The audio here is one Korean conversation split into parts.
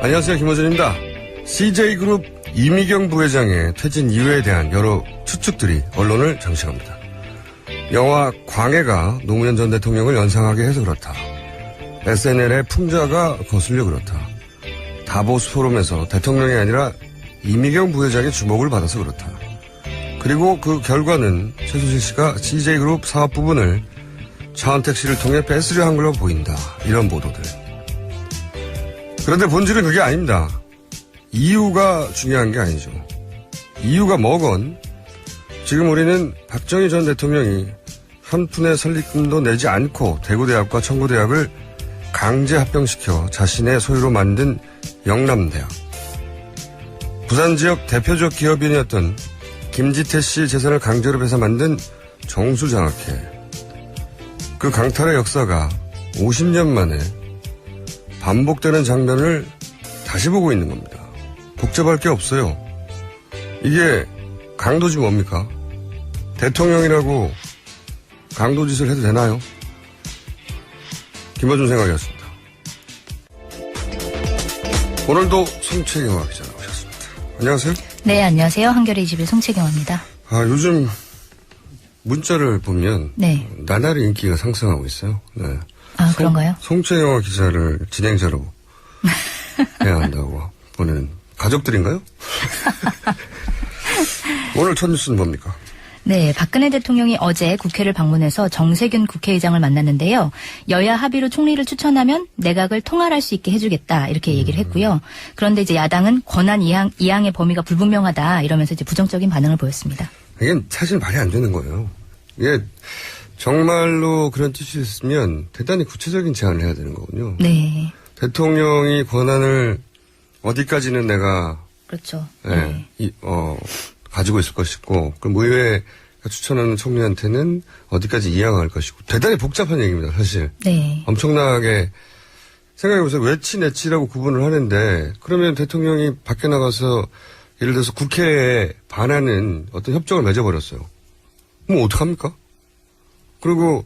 안녕하세요. 김호준입니다. CJ그룹 이미경 부회장의 퇴진 이유에 대한 여러 추측들이 언론을 장식합니다. 영화 광해가 노무현 전 대통령을 연상하게 해서 그렇다. SNL의 풍자가 거슬려 그렇다. 다보스 포럼에서 대통령이 아니라 이미경 부회장의 주목을 받아서 그렇다. 그리고 그 결과는 최순실 씨가 CJ그룹 사업 부분을 차은택 씨를 통해 뺏으려 한 걸로 보인다. 이런 보도들. 그런데 본질은 그게 아닙니다. 이유가 중요한 게 아니죠. 이유가 뭐건 지금 우리는 박정희 전 대통령이 한 푼의 설립금도 내지 않고 대구대학과 청구대학을 강제 합병시켜 자신의 소유로 만든 영남대학. 부산 지역 대표적 기업인이었던 김지태 씨 재산을 강제로 빼서 만든 정수장학회. 그 강탈의 역사가 50년 만에 반복되는 장면을 다시 보고 있는 겁니다. 복잡할 게 없어요. 이게 강도지 뭡니까? 대통령이라고 강도짓을 해도 되나요? 김어준 생각이었습니다. 오늘도 송채경화 기자 나오셨습니다. 안녕하세요. 네, 안녕하세요. 한겨레 21 송채경화입니다. 요즘 문자를 보면 네. 나날이 인기가 상승하고 있어요. 네. 그런가요? 송채경화 기자를 진행자로 해야 한다고 보내는 가족들인가요? 오늘 첫 뉴스는 뭡니까? 네, 박근혜 대통령이 어제 국회를 방문해서 정세균 국회의장을 만났는데요. 여야 합의로 총리를 추천하면 내각을 통할할 수 있게 해주겠다 이렇게 얘기를 했고요. 그런데 이제 야당은 권한 이양의 범위가 불분명하다 이러면서 이제 부정적인 반응을 보였습니다. 이게 사실 말이 안 되는 거예요. 이게 정말로 그런 뜻이 있으면 대단히 구체적인 제안을 해야 되는 거군요. 네. 대통령이 권한을 어디까지는 내가 그렇죠. 네. 가지고 있을 것이고 그럼 의회가 추천하는 총리한테는 어디까지 이양할 것이고 대단히 복잡한 얘기입니다. 사실. 네. 엄청나게 생각해보세요. 외치 내치라고 구분을 하는데 그러면 대통령이 밖에 나가서 예를 들어서 국회에 반하는 어떤 협정을 맺어버렸어요. 그럼 어떡합니까? 그리고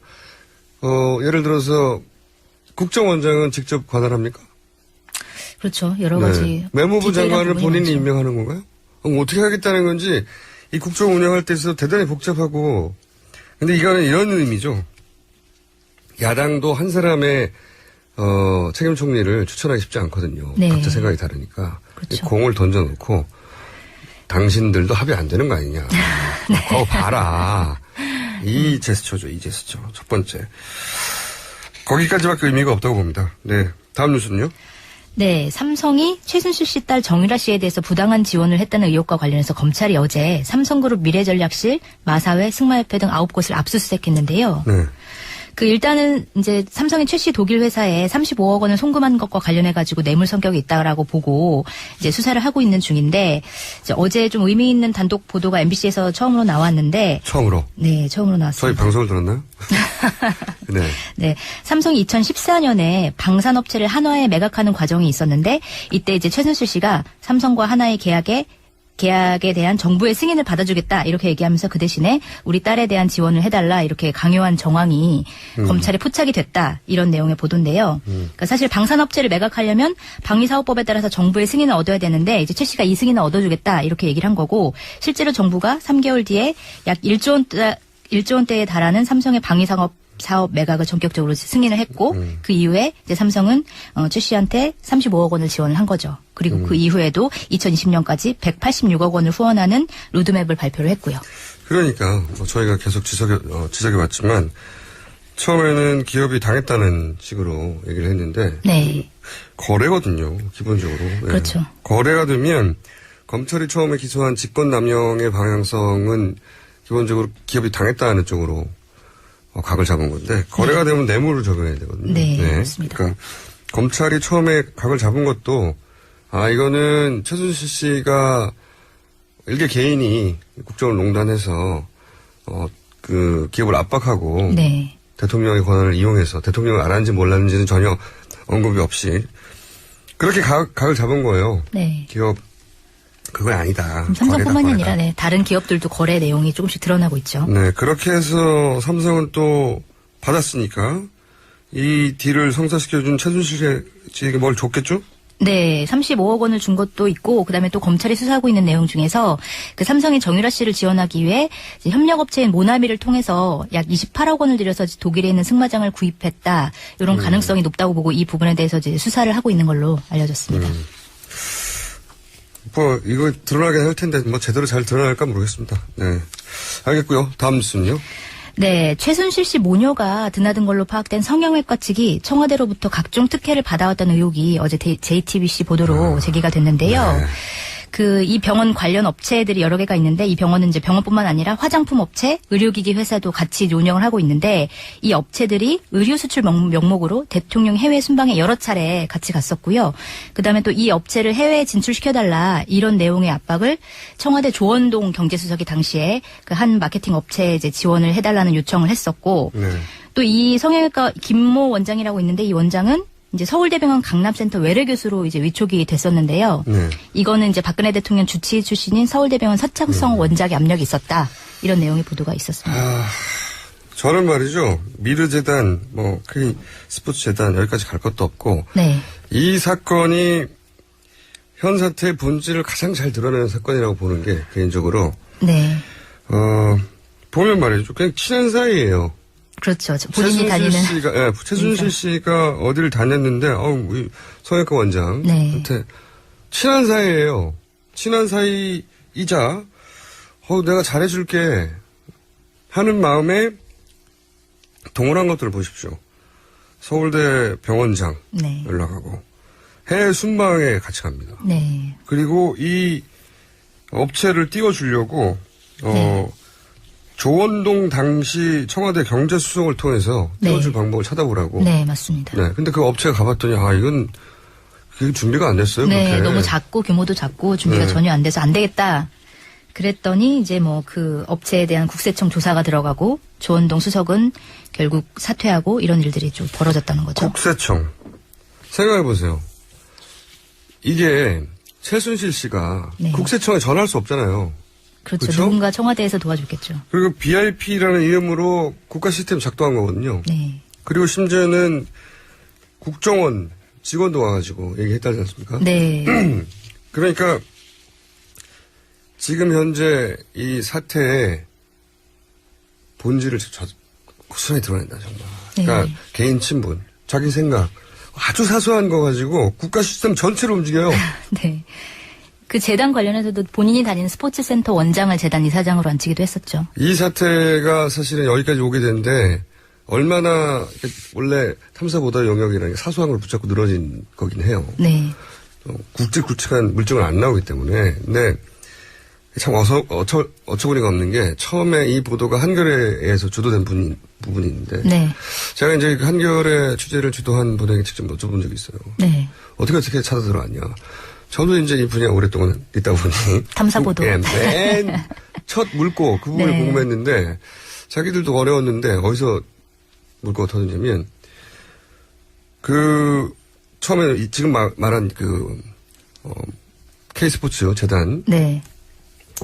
예를 들어서 국정원장은 직접 관할합니까? 그렇죠. 여러 가지. 외무부 장관을 본인이 임명하는 건가요? 그럼 어떻게 하겠다는 건지 이 국정 운영할 때 있어서 대단히 복잡하고 근데 이거는 이런 의미죠. 야당도 한 사람의 책임 총리를 추천하기 쉽지 않거든요. 네. 각자 생각이 다르니까. 그렇죠. 공을 던져놓고 당신들도 합의 안 되는 거 아니냐. 네. 봐라. 이 제스처죠. 이 제스처. 첫 번째. 거기까지밖에 의미가 없다고 봅니다. 네. 다음 뉴스는요? 네, 삼성이 최순실 씨 딸 정유라 씨에 대해서 부당한 지원을 했다는 의혹과 관련해서 검찰이 어제 삼성그룹 미래전략실, 마사회, 승마협회 등 9곳을 압수수색했는데요. 네. 일단은 이제 삼성의 최 씨 독일 회사에 35억 원을 송금한 것과 관련해가지고 뇌물 성격이 있다라고 보고 이제 수사를 하고 있는 중인데 이제 어제 좀 의미 있는 단독 보도가 MBC에서 처음으로 나왔는데. 처음으로? 네, 처음으로 나왔습니다. 저희 방송을 들었나요? 네. 네. 삼성이 2014년에 방산업체를 한화에 매각하는 과정이 있었는데 이때 이제 최순실 씨가 삼성과 한화의 계약에 대한 정부의 승인을 받아주겠다 이렇게 얘기하면서 그 대신에 우리 딸에 대한 지원을 해달라 이렇게 강요한 정황이 검찰에 포착이 됐다 이런 내용의 보도인데요. 그러니까 사실 방산업체를 매각하려면 방위사업법에 따라서 정부의 승인을 얻어야 되는데 이제 최 씨가 이 승인을 얻어주겠다 이렇게 얘기를 한 거고 실제로 정부가 3개월 뒤에 약 1조 원대에 달하는 삼성의 방위사업 매각을 전격적으로 승인을 했고 그 이후에 이제 삼성은 최 씨한테 35억 원을 지원을 한 거죠. 그리고 그 이후에도 2020년까지 186억 원을 후원하는 로드맵을 발표를 했고요. 그러니까 저희가 계속 지적해왔지만 처음에는 기업이 당했다는 식으로 얘기를 했는데 네. 거래거든요. 기본적으로. 그렇죠. 거래가 되면 검찰이 처음에 기소한 직권남용의 방향성은 기본적으로 기업이 당했다는 쪽으로 각을 잡은 건데 거래가 되면 뇌물을 적용해야 되거든요. 네, 그렇습니다. 그러니까 검찰이 처음에 각을 잡은 것도 이거는 최순실 씨가 일개 개인이 국정을 농단해서 그 기업을 압박하고 네. 대통령의 권한을 이용해서 대통령을 알았는지 몰랐는지는 전혀 언급이 없이 그렇게 각을 잡은 거예요. 네. 기업 그건 아니다. 삼성뿐만이 아니라 네, 다른 기업들도 거래 내용이 조금씩 드러나고 있죠. 네, 그렇게 해서 삼성은 또 받았으니까 이 딜을 성사시켜준 최순실 씨에게 뭘 줬겠죠? 네, 35억 원을 준 것도 있고, 그다음에 또 검찰이 수사하고 있는 내용 중에서 그 삼성의 정유라 씨를 지원하기 위해 이제 협력업체인 모나미를 통해서 약 28억 원을 들여서 독일에 있는 승마장을 구입했다. 이런 가능성이 높다고 보고 이 부분에 대해서 이제 수사를 하고 있는 걸로 알려졌습니다. 뭐 이거 드러나긴 할 텐데 뭐 제대로 잘 드러날까 모르겠습니다. 네, 알겠고요. 다음 뉴스는요. 네, 최순실 씨 모녀가 드나든 걸로 파악된 성형외과 측이 청와대로부터 각종 특혜를 받아왔다는 의혹이 어제 JTBC 보도로 제기가 됐는데요. 네. 이 병원 관련 업체들이 여러 개가 있는데 이 병원은 이제 병원뿐만 아니라 화장품 업체, 의료기기 회사도 같이 운영을 하고 있는데 이 업체들이 의료 수출 명목으로 대통령 해외 순방에 여러 차례 같이 갔었고요. 그다음에 또 이 업체를 해외에 진출시켜달라 이런 내용의 압박을 청와대 조원동 경제수석이 당시에 그 한 마케팅 업체에 이제 지원을 해달라는 요청을 했었고 네. 또 이 성형외과 김모 원장이라고 있는데 이 원장은 이제 서울대병원 강남센터 외래 교수로 이제 위촉이 됐었는데요. 네. 이거는 이제 박근혜 대통령 주치의 출신인 서울대병원 서창성 원장의 압력이 있었다. 이런 내용의 보도가 있었습니다. 저는 말이죠. 미르재단, 뭐, K 스포츠재단 여기까지 갈 것도 없고. 네. 이 사건이 현 사태의 본질을 가장 잘 드러내는 사건이라고 보는 게 개인적으로. 네. 보면 말이죠. 그냥 친한 사이예요. 그렇죠. 본인이 다니는. 최순실 씨가 어디를 다녔는데, 우리 성형외과 원장한테 네. 친한 사이예요. 친한 사이이자, 내가 잘해줄게 하는 마음에 동원한 것들을 보십시오. 서울대 병원장 네. 연락하고 해외 순방에 같이 갑니다. 네. 그리고 이 업체를 띄워주려고 네. 조원동 당시 청와대 경제수석을 통해서 띄워줄 방법을 찾아보라고. 네, 맞습니다. 네, 근데 그 업체가 가봤더니 이건 그게 준비가 안 됐어요. 네, 그렇게. 너무 작고 규모도 작고 준비가 네. 전혀 안 돼서 안 되겠다. 그랬더니 이제 뭐 그 업체에 대한 국세청 조사가 들어가고 조원동 수석은 결국 사퇴하고 이런 일들이 좀 벌어졌다는 거죠. 국세청. 생각해보세요. 이게 최순실 씨가 네. 국세청에 전화할 수 없잖아요. 그렇죠. 그렇죠? 누군가 청와대에서 도와줬겠죠. 그리고 BIP라는 이름으로 국가 시스템 작동한 거거든요. 네. 그리고 심지어는 국정원 직원도 와가지고 얘기했다지 않습니까? 네. 그러니까 지금 현재 이 사태의 본질을 고스란히 드러낸다 정말. 그러니까 네. 개인 친분, 자기 생각 아주 사소한 거 가지고 국가 시스템 전체를 움직여요. 네. 그 재단 관련해서도 본인이 다니는 스포츠센터 원장을 재단 이사장으로 앉히기도 했었죠. 이 사태가 사실은 여기까지 오게 됐는데 얼마나 원래 탐사보다 영역이라는 게 사소한 걸 붙잡고 늘어진 거긴 해요. 네. 굵직굵직한 물증은 안 나오기 때문에. 근데 참 어처구니가 없는 게 처음에 이 보도가 한겨레에서 주도된 부분이 있는데 네. 제가 이제 한겨레 취재를 주도한 분에게 직접 여쭤본 적이 있어요. 네. 어떻게 찾아 들어왔냐. 저도 이제 이 분야에 오랫동안 있다 보니 탐사보도. 맨 첫 물고 그 부분을 네. 궁금했는데 자기들도 어려웠는데 어디서 물고가 터졌냐면 처음에 지금 말한 K스포츠 재단 네.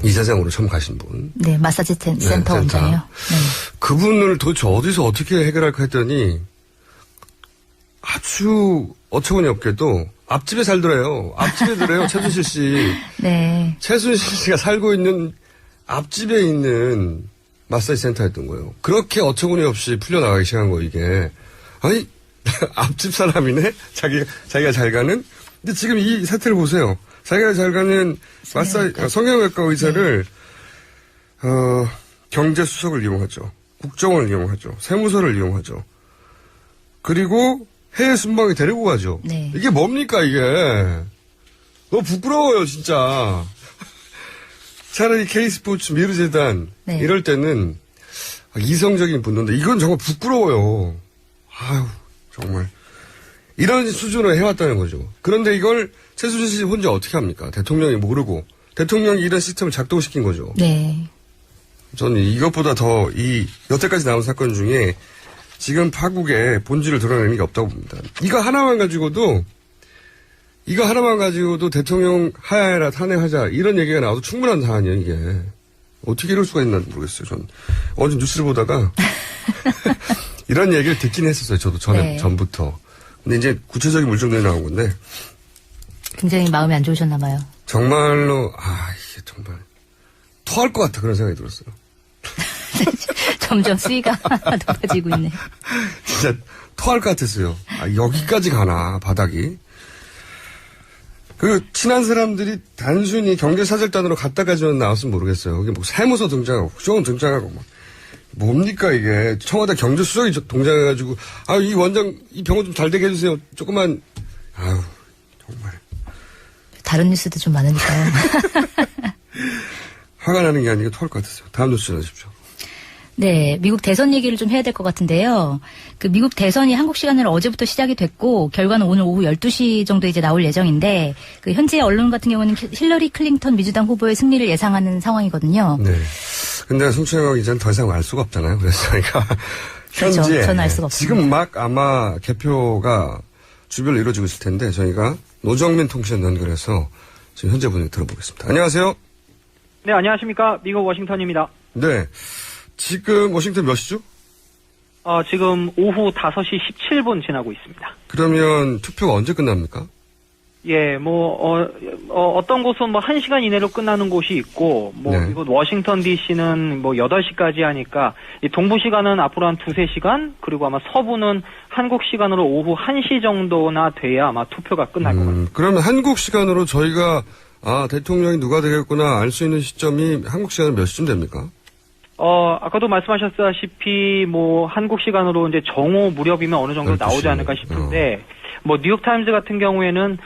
이사장으로 처음 가신 분. 네. 마사지 센터 원장이요. 네. 그분을 도대체 어디서 어떻게 해결할까 했더니 아주 어처구니 없게도 앞집에 살더래요. 앞집에 들어요. 최순실 씨. 네. 최순실 씨가 살고 있는 앞집에 있는 마사지 센터였던 거예요. 그렇게 어처구니 없이 풀려나가기 시작한 거예요, 이게. 아니, 앞집 사람이네? 자기가 잘 가는? 근데 지금 이 사태를 보세요. 자기가 잘 가는 성형외과 의사를, 경제수석을 이용하죠. 국정원을 이용하죠. 세무서를 이용하죠. 그리고 해외 순방에 데리고 가죠. 네. 이게 뭡니까, 이게. 너무 부끄러워요, 진짜. 차라리 K스포츠 미르재단 네. 이럴 때는 이성적인 분노인데 이건 정말 부끄러워요. 아유 정말 이런 수준으로 해왔다는 거죠. 그런데 이걸 최순실 씨 혼자 어떻게 합니까? 대통령이 모르고 대통령이 이런 시스템을 작동시킨 거죠. 네. 저는 이것보다 더 여태까지 나온 사건 중에 지금 파국의 본질을 드러내는 게 없다고 봅니다. 이거 하나만 가지고도 대통령 하야해라 탄핵하자 이런 얘기가 나와도 충분한 사안이에요 이게. 어떻게 이럴 수가 있나 모르겠어요. 전 어제 뉴스를 보다가 이런 얘기를 듣긴 했었어요. 저도 전부터. 근데 이제 구체적인 물정들이 나온 건데. 굉장히 마음이 안 좋으셨나 봐요. 정말로, 이게 정말, 토할 것 같아. 그런 생각이 들었어요. 점점 수위가 높아지고 있네. 진짜 토할 것 같았어요. 여기까지 가나, 바닥이. 친한 사람들이 단순히 경제사절단으로 갔다까지는 나왔으면 모르겠어요. 거기 뭐 세무서 등장하고, 국정원 등장하고, 뭡니까, 이게. 청와대 경제수석이 동장해가지고, 이 원장, 이 병원 좀 잘 되게 해주세요. 조금만, 정말. 다른 뉴스도 좀 많으니까요. 화가 나는 게 아니고 토할 것 같았어요. 다음 뉴스 전하십시오. 네, 미국 대선 얘기를 좀 해야 될 것 같은데요. 미국 대선이 한국 시간으로 어제부터 시작이 됐고, 결과는 오늘 오후 12시 정도 이제 나올 예정인데, 현재 언론 같은 경우는 힐러리 클린턴 민주당 후보의 승리를 예상하는 상황이거든요. 네. 근데 송채영 기자는 더 이상 알 수가 없잖아요. 그래서 저희가 그렇죠. 현재 저는 알 수가 없습니다. 지금 막 아마 개표가 주별로 이루어지고 있을 텐데 저희가 노정민 통신 연결해서 지금 현재 분위기 들어보겠습니다. 안녕하세요. 네, 안녕하십니까. 미국 워싱턴입니다. 네. 지금 워싱턴 몇 시죠? 지금 오후 5시 17분 지나고 있습니다. 그러면 투표가 언제 끝납니까? 예, 어떤 곳은 1시간 이내로 끝나는 곳이 있고, 네. 이곳 워싱턴 DC는 8시까지 하니까, 이 동부 시간은 앞으로 한 2-3시간, 그리고 아마 서부는 한국 시간으로 오후 1시 정도나 돼야 아마 투표가 끝날 것 같습니다. 그러면 한국 시간으로 저희가, 대통령이 누가 되겠구나 알 수 있는 시점이 한국 시간은 몇 시쯤 됩니까? 아까도 말씀하셨다시피, 한국 시간으로 이제 정오 무렵이면 어느 정도 12시. 나오지 않을까 싶은데, 뉴욕타임즈 같은 경우에는,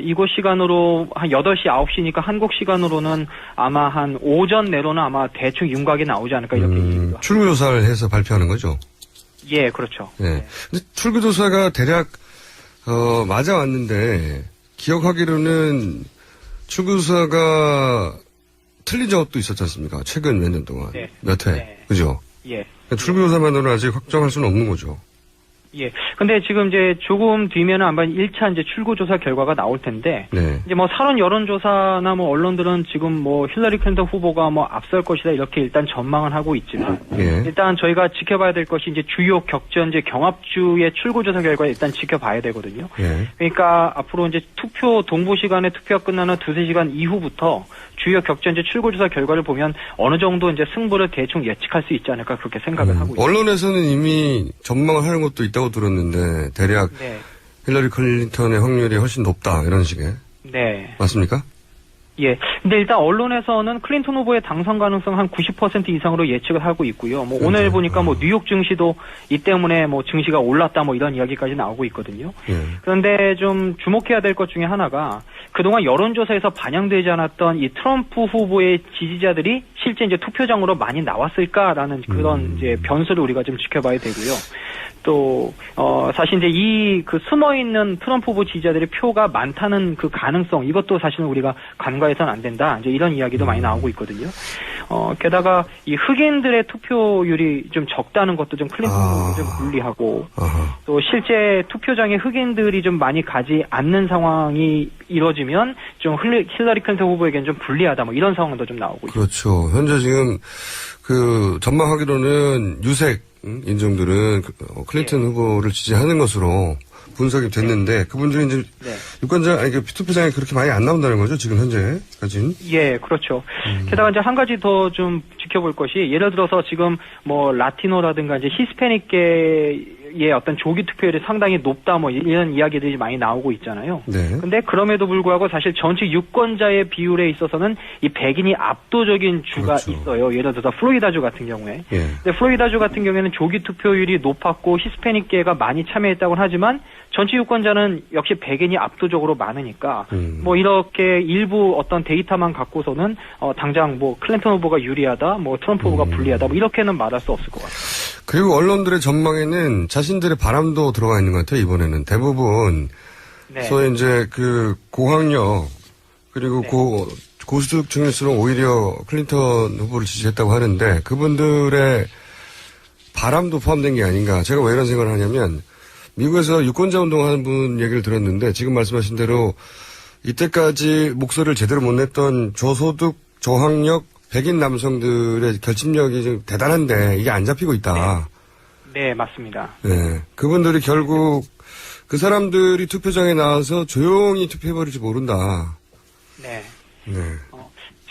이곳 시간으로 한 8시, 9시니까 한국 시간으로는 아마 한 오전 내로는 아마 대충 윤곽이 나오지 않을까 이렇게 얘기합니다. 출구조사를 해서 발표하는 거죠? 예, 그렇죠. 네. 근데 출구조사가 대략, 맞아왔는데, 기억하기로는 출구조사가 틀린 적도 있었지 않습니까? 최근 몇 년 동안. 네. 몇 회. 네. 그죠? 예. 출구조사만으로는 아직 확정할 수는 없는 거죠. 예. 근데 지금 이제 조금 뒤면은 아마 1차 이제 출구조사 결과가 나올 텐데. 네. 이제 사론 여론조사나 언론들은 지금 힐러리 클린턴 후보가 앞설 것이다 이렇게 일단 전망을 하고 있지만. 예. 일단 저희가 지켜봐야 될 것이 이제 주요 격전제 경합주의 출구조사 결과 일단 지켜봐야 되거든요. 예. 그러니까 앞으로 이제 동부 시간에 투표가 끝나는 2-3시간 이후부터 주요 격전제 출구조사 결과를 보면 어느 정도 이제 승부를 대충 예측할 수 있지 않을까 그렇게 생각을 하고 있습니다. 언론에서는 이미 전망을 하는 것도 있다고 들었는데 대략 네. 힐러리 클린턴의 확률이 훨씬 높다 이런 식의. 네. 맞습니까? 예. 근데 일단 언론에서는 클린턴 후보의 당선 가능성 한 90% 이상으로 예측을 하고 있고요. 오늘 보니까 뉴욕 증시도 이 때문에 증시가 올랐다 이런 이야기까지 나오고 있거든요. 예. 그런데 좀 주목해야 될 것 중에 하나가 그동안 여론조사에서 반영되지 않았던 이 트럼프 후보의 지지자들이 실제 이제 투표장으로 많이 나왔을까라는 그런 이제 변수를 우리가 좀 지켜봐야 되고요. 또 사실 이제 숨어있는 트럼프 후보 지지자들의 표가 많다는 그 가능성 이것도 사실은 우리가 간과해서는 안 된다. 이제 이런 이야기도 많이 나오고 있거든요. 게다가 이 흑인들의 투표율이 좀 적다는 것도 좀 클린턴을 좀 불리하고 또 실제 투표장에 흑인들이 좀 많이 가지 않는 상황이 이루어지면 좀 힐러리 클린턴 후보에게는 좀 불리하다 이런 상황도 좀 나오고 있습니다. 그렇죠. 현재 지금 전망하기로는 유색 인종들은 클린턴 후보를 지지하는 것으로 분석이 됐는데 그분들이 이제 투표장에 그렇게 많이 안 나온다는 거죠 지금 현재까지는. 예, 그렇죠. 게다가 이제 한 가지 더 좀 지켜볼 것이 예를 들어서 지금 라티노라든가 이제 히스패닉계의 어떤 조기 투표율이 상당히 높다 이런 이야기들이 많이 나오고 있잖아요. 네. 근데 그럼에도 불구하고 사실 전체 유권자의 비율에 있어서는 이 백인이 압도적인 주가 그렇죠. 있어요. 예를 들어서 플로리다주 같은 경우에. 예. 근데 플로리다주 같은 경우에는 조기 투표율이 높았고 히스패닉계가 많이 참여했다고 하지만 전체 유권자는 역시 백인이 압도적으로 많으니까 이렇게 일부 어떤 데이터만 갖고서는 당장 클린턴 후보가 유리하다, 트럼프 후보가 불리하다 이렇게는 말할 수 없을 것 같아요. 그리고 언론들의 전망에는 자신들의 바람도 들어가 있는 것 같아요. 이번에는 대부분 네. 소위 이제 고학력 그리고 네. 고소득 중일수록 오히려 클린턴 후보를 지지했다고 하는데 그분들의 바람도 포함된 게 아닌가. 제가 왜 이런 생각을 하냐면 미국에서 유권자 운동하는 분 얘기를 들었는데 지금 말씀하신 대로 이때까지 목소리를 제대로 못 냈던 저소득, 저학력, 백인 남성들의 결집력이 좀 대단한데 이게 안 잡히고 있다. 네, 맞습니다. 네. 그분들이 결국 그 사람들이 투표장에 나와서 조용히 투표해버릴지 모른다. 네. 네.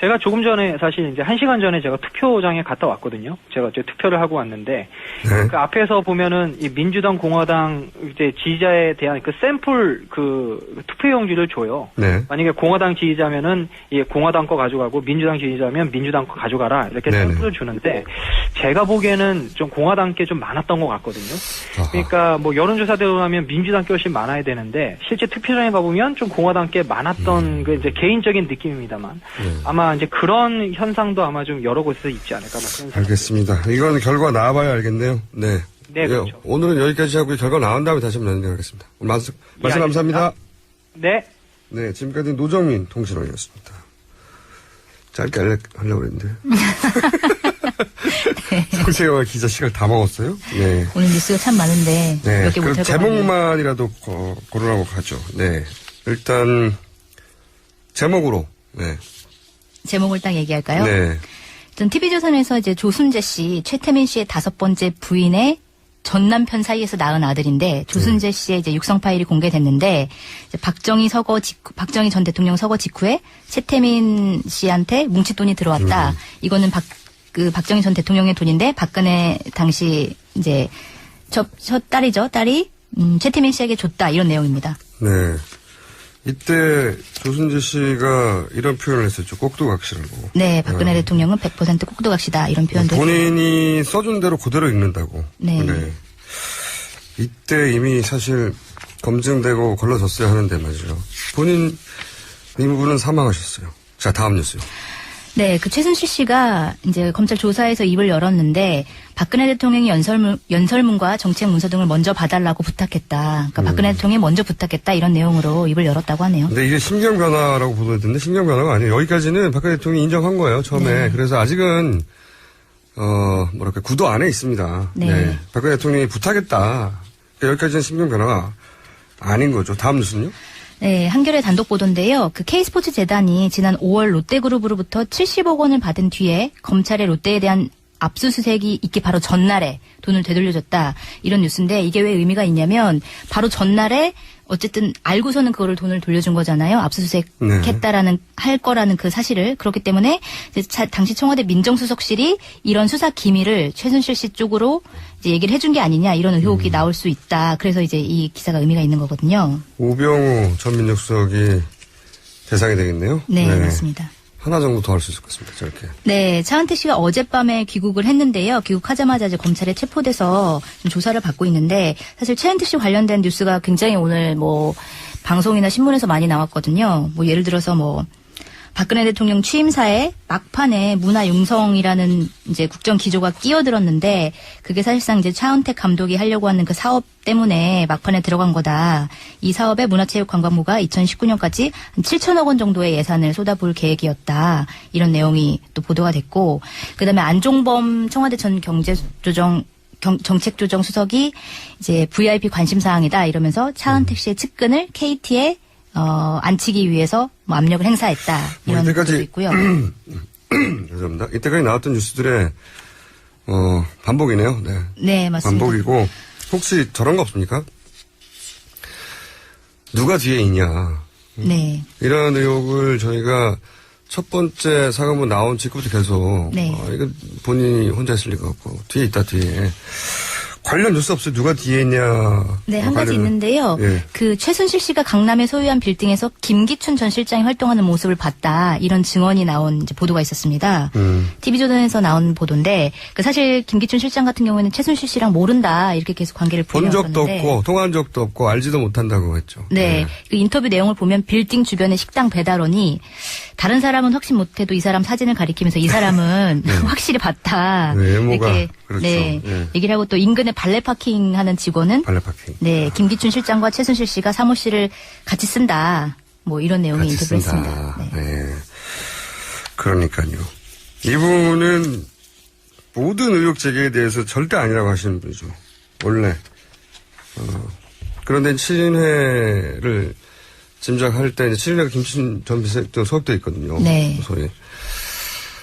제가 조금 전에 사실 이제 1시간 전에 제가 투표장에 갔다 왔거든요. 제가 이제 투표를 하고 왔는데 네. 그 앞에서 보면은 이 민주당, 공화당 이제 지지자에 대한 그 샘플 그 투표용지를 줘요. 네. 만약에 공화당 지지자면은 이 공화당 거 가져가고 민주당 지지자면 민주당 거 가져가라 이렇게 네네. 샘플을 주는데 제가 보기에는 좀 공화당께 좀 많았던 것 같거든요. 아하. 그러니까 뭐 여론조사대로 하면 민주당께 훨씬 많아야 되는데 실제 투표장에 가보면 좀 공화당께 많았던 그 이제 개인적인 느낌입니다만 아마 이제 그런 현상도 아마 좀 여러 곳에서 있지 않을까 뭐 그런 생각이 알겠습니다. 이건 결과 나와봐야 알겠네요. 네. 네, 그렇죠. 오늘은 여기까지 하고 결과 나온 다음에 다시 한번 연결하겠습니다. 오늘 말씀 감사합니다. 네. 네, 지금까지 노정민 통신원이었습니다. 짧게 하려고 그랬는데. 성세영아 기자 시간 다 먹었어요? 네. 오늘 뉴스가 참 많은데 네. 몇 개 그럼 못할 것 같네요. 제목만이라도 고르라고 가죠. 네. 일단, 제목으로, 네. 제목을 딱 얘기할까요? 네. 전 TV조선에서 이제 조순재 씨, 최태민 씨의 5번째 부인의 전 남편 사이에서 낳은 아들인데 조순재 씨의 이제 육성 파일이 공개됐는데 이제 박정희 전 대통령 서거 직후에 최태민 씨한테 뭉칫돈이 들어왔다. 이거는 박정희 전 대통령의 돈인데 박근혜 당시 이제 첫 딸이죠. 딸이 최태민 씨에게 줬다. 이런 내용입니다. 네. 이때 조순재 씨가 이런 표현을 했었죠. 꼭두각시라고. 네, 박근혜 대통령은 100% 꼭두각시다. 이런 표현도 본인이 써준 대로 그대로 읽는다고. 네. 이때 이미 사실 검증되고 걸러졌어야 하는데 말이죠. 본인 이분은 사망하셨어요. 자, 다음 뉴스요. 네, 그 최순실 씨가 이제 검찰 조사에서 입을 열었는데 박근혜 대통령이 연설문과 정책 문서 등을 먼저 봐달라고 부탁했다. 그러니까 박근혜 대통령이 먼저 부탁했다 이런 내용으로 입을 열었다고 하네요. 근데 이게 신경 변화라고 보도했는데 신경 변화가 아니에요. 여기까지는 박근혜 대통령이 인정한 거예요. 처음에. 네. 그래서 아직은 구도 안에 있습니다. 네. 박근혜 대통령이 부탁했다. 그러니까 여기까지는 신경 변화가 아닌 거죠. 다음 뉴스는요? 네, 한겨레 단독 보도인데요. 그 K스포츠 재단이 지난 5월 롯데그룹으로부터 70억 원을 받은 뒤에 검찰의 롯데에 대한 압수수색이 있기 바로 전날에 돈을 되돌려줬다. 이런 뉴스인데 이게 왜 의미가 있냐면 바로 전날에 어쨌든 알고서는 그거를 돈을 돌려준 거잖아요. 압수수색했다라는 할 거라는 그 사실을. 그렇기 때문에 이제 당시 청와대 민정수석실이 이런 수사 기밀을 최순실 씨 쪽으로 이제 얘기를 해준 게 아니냐 이런 의혹이 나올 수 있다. 그래서 이제 이 기사가 의미가 있는 거거든요. 우병우 전 민정수석이 대상이 되겠네요. 네, 맞습니다. 하나 정도 더 할 수 있을 것 같습니다. 저렇게. 네, 차은택 씨가 어젯밤에 귀국을 했는데요. 귀국하자마자 이제 검찰에 체포돼서 좀 조사를 받고 있는데 사실 최은택 씨 관련된 뉴스가 굉장히 오늘 뭐 방송이나 신문에서 많이 나왔거든요. 뭐 예를 들어서 뭐 박근혜 대통령 취임사에 막판에 문화융성이라는 이제 국정 기조가 끼어들었는데 그게 사실상 이제 차은택 감독이 하려고 하는 그 사업 때문에 막판에 들어간 거다. 이 사업에 문화체육관광부가 2019년까지 한 7천억 원 정도의 예산을 쏟아부을 계획이었다. 이런 내용이 또 보도가 됐고 그다음에 안종범 청와대 전 정책조정 수석이 이제 VIP 관심 사항이다 이러면서 차은택 씨의 측근을 KT에 앉히기 위해서 뭐 압력을 행사했다. 이런 것도 있고요. 죄송합니다. 이때까지 나왔던 뉴스들의 반복이네요. 네. 네, 맞습니다. 반복이고 혹시 저런 거 없습니까? 누가 뒤에 있냐. 네. 이런 의혹을 저희가 첫 번째 사과문 나온 직후부터 계속 네. 이거 본인이 혼자 했을 리가 없고 뒤에 있다 뒤에. 관련 뉴스 없어요? 누가 뒤에 있냐. 네, 한 가지 있는데요. 예. 그 최순실 씨가 강남에 소유한 빌딩에서 김기춘 전 실장이 활동하는 모습을 봤다. 이런 증언이 나온 이제 보도가 있었습니다. TV조선에서 나온 보도인데 그 사실 김기춘 실장 같은 경우에는 최순실 씨랑 모른다. 이렇게 계속 관계를 본 적도 부인했었는데 없고 통화한 적도 없고 알지도 못한다고 했죠. 네. 그 인터뷰 내용을 보면 빌딩 주변의 식당 배달원이 다른 사람은 확신 못해도 이 사람 사진을 가리키면서 이 사람은 확실히 봤다. 네, 외모가 이렇게 그렇죠. 네. 예. 얘기를 하고 또 인근에 발레 파킹 하는 직원은 발레 파킹. 네, 김기춘 실장과 최순실 씨가 사무실을 같이 쓴다. 뭐 이런 내용의 같이 인터뷰를 쓴다. 했습니다. 네. 네. 그러니까요. 이분은 모든 의혹 제기에 대해서 절대 아니라고 하시는 분이죠. 원래. 그런데 친인회를 짐작할 때, 친인회가 김신 전 비서실장 소속돼 있거든요. 네. 소위.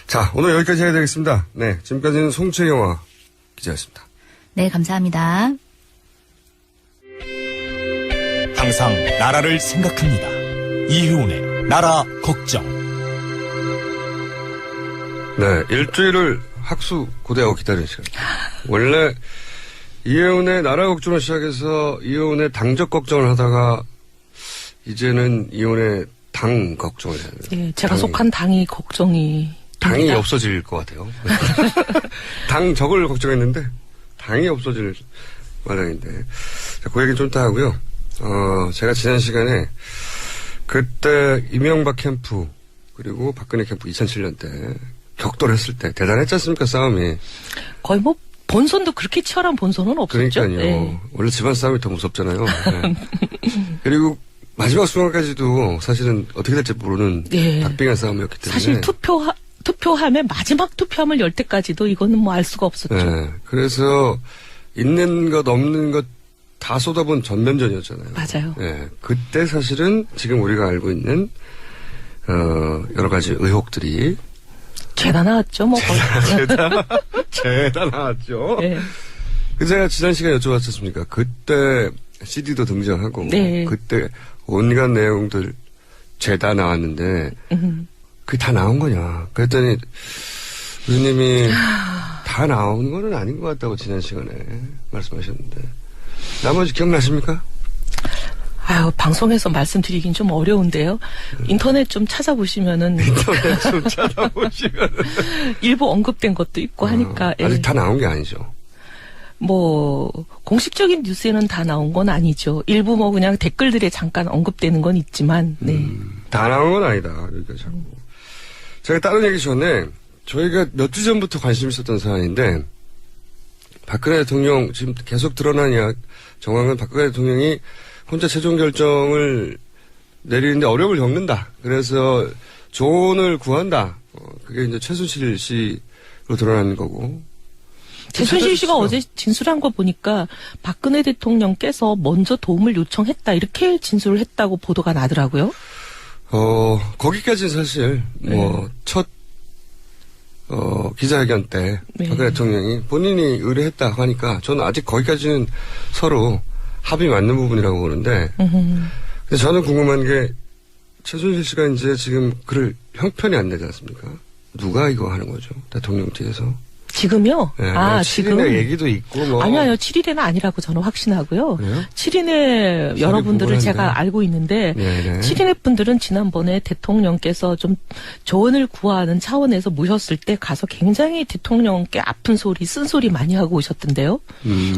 자, 오늘 여기까지 해야 되겠습니다. 네. 지금까지는 송채영아 기자였습니다. 네, 감사합니다. 항상 나라를 생각합니다. 이효운의 나라 걱정. 네, 일주일을 학수고대하고 기다린 시간. 원래 이혜훈의 나라 걱정을 시작해서 이혜훈의 당적 걱정을 하다가 이제는 이혜훈의 당 걱정을 해야 돼요. 예, 제가 속한 당이 걱정이 당이 됩니다. 없어질 것 같아요. 당적을 걱정했는데 당이 없어질 마당인데. 자, 그 얘기는 좀 이따 하고요. 제가 지난 시간에 그때 이명박 캠프 그리고 박근혜 캠프 2007년 때 격돌했을 때 대단했지 않습니까, 싸움이. 거의 뭐 본선도 그렇게 치열한 본선은 없었죠. 그러니까요. 예. 원래 집안 싸움이 더 무섭잖아요. 네. 그리고 마지막 순간까지도 사실은 어떻게 될지 모르는 예. 박빙한 싸움이었기 때문에. 사실 투표함에 마지막 투표함을 열 때까지도 이거는 뭐 알 수가 없었죠. 네. 그래서 있는 것 없는 것 다 쏟아본 전면전이었잖아요. 맞아요. 네. 그때 사실은 지금 우리가 알고 있는 여러 가지 의혹들이 죄다 나왔죠. 뭐 죄다 나왔죠. 예. 그래서 제가 지난 시간에 여쭤봤지 않습니까? 그때 CD도 등장하고 네. 그때 온갖 내용들 죄다 나왔는데 그게 다 나온 거냐. 그랬더니 교수님이 다 나온 거는 아닌 것 같다고 지난 시간에 말씀하셨는데 나머지 기억나십니까? 아유, 방송에서 말씀드리긴 좀 어려운데요. 인터넷 좀 찾아보시면은 인터넷 좀 찾아보시면 일부 언급된 것도 있고 하니까 예. 아직 다 나온 게 아니죠. 뭐 공식적인 뉴스에는 다 나온 건 아니죠. 일부 뭐 그냥 댓글들에 잠깐 언급되는 건 있지만 네. 다 나온 건 아니다. 그러니까 자꾸. 제가 다른 얘기 전에 저희가 몇 주 전부터 관심 있었던 사안인데 박근혜 대통령 지금 계속 드러난 정황은 박근혜 대통령이 혼자 최종 결정을 내리는데 어려움을 겪는다. 그래서 조언을 구한다. 그게 이제 최순실 씨로 드러나는 거고. 최순실 씨가 어제 진술한 거 보니까 박근혜 대통령께서 먼저 도움을 요청했다. 이렇게 진술을 했다고 보도가 나더라고요. 거기까지는 사실 첫 기자회견 때 네. 박근혜 대통령이 본인이 의뢰했다 하니까 저는 아직 거기까지는 서로 합의 맞는 부분이라고 보는데 근데 저는 궁금한 게 최순실 씨가 이제 지금 글을 형편이 안 되지 않습니까? 누가 이거 하는 거죠? 대통령 뒤에서. 지금요? 네, 아, 7인의 지금. 얘기도 있고 뭐. 아니요, 7일에는 아니라고 저는 확신하고요. 그래요? 7인의 여러분들을 보고는 제가 한데. 알고 있는데, 네네. 7인의 분들은 지난번에 대통령께서 좀 조언을 구하는 차원에서 모셨을 때 가서 굉장히 대통령께 아픈 소리, 쓴소리 많이 하고 오셨던데요.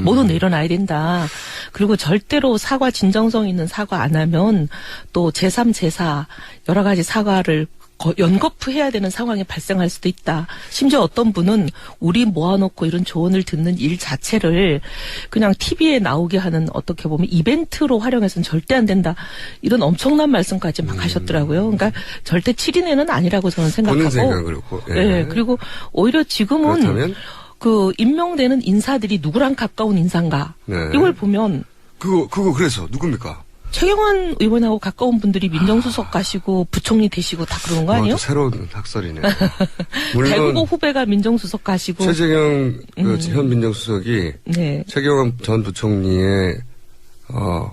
모두 내려놔야 된다. 그리고 절대로 사과, 진정성 있는 사과 안 하면 또 제3, 제4 여러 가지 사과를 연거푸해야 되는 상황이 발생할 수도 있다. 심지어 어떤 분은 우리 모아놓고 이런 조언을 듣는 일 자체를 그냥 TV에 나오게 하는 어떻게 보면 이벤트로 활용해서는 절대 안 된다. 이런 엄청난 말씀까지 막 하셨더라고요. 그러니까 절대 7인회는 아니라고 저는 생각하고. 본인 생각은 그렇고. 예. 네. 그리고 오히려 지금은 그렇다면? 그 임명되는 인사들이 누구랑 가까운 인사인가. 네. 이걸 보면 그거 그래서 누굽니까? 최경환 의원하고 가까운 분들이 민정수석 가시고 부총리 되시고 다 그러는 거 아니에요? 또 새로운 학설이네요. 물론 대구고 후배가 민정수석 가시고. 최재경 현 민정수석이 네. 최경환 전 부총리의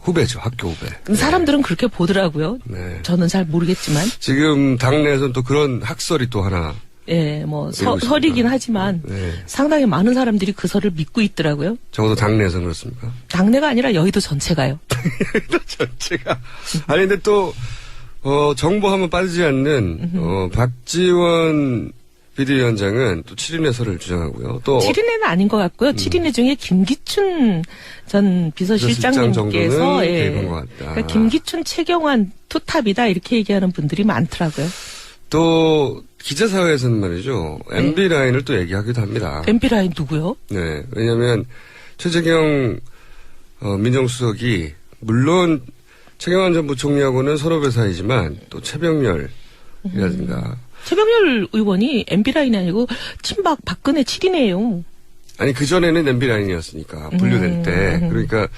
후배죠. 학교 후배. 사람들은 그렇게 보더라고요. 네. 저는 잘 모르겠지만. 지금 당내에서는 또 그런 학설이 또 하나. 예, 뭐 있습니다. 설이긴 하지만 네. 상당히 많은 사람들이 그 설을 믿고 있더라고요. 적어도 당내에서는 그렇습니까? 당내가 아니라 여의도 전체가요. 전체가. 아니 근데 또 정보하면 빠지지 않는 박지원 비대위원장은 또 7인회설을 주장하고요. 또 7인회는 아닌 것 같고요. 7인회 중에 김기춘 전 비서실장님께서 개입한 것 같다. 그러니까 김기춘, 최경환 투탑이다 이렇게 얘기하는 분들이 많더라고요. 또 기자사회에서는 말이죠. MB 라인을 또 얘기하기도 합니다. MB 라인 누구요? 네. 왜냐하면 최재경 민정수석이 물론 최경환 전 부총리하고는 선후배 사이지만 또 최병렬이라든가 최병렬 의원이 MB 라인이 아니고 친박 박근혜 7인회예요. 아니 그전에는 MB 라인이었으니까 분류될 때 그러니까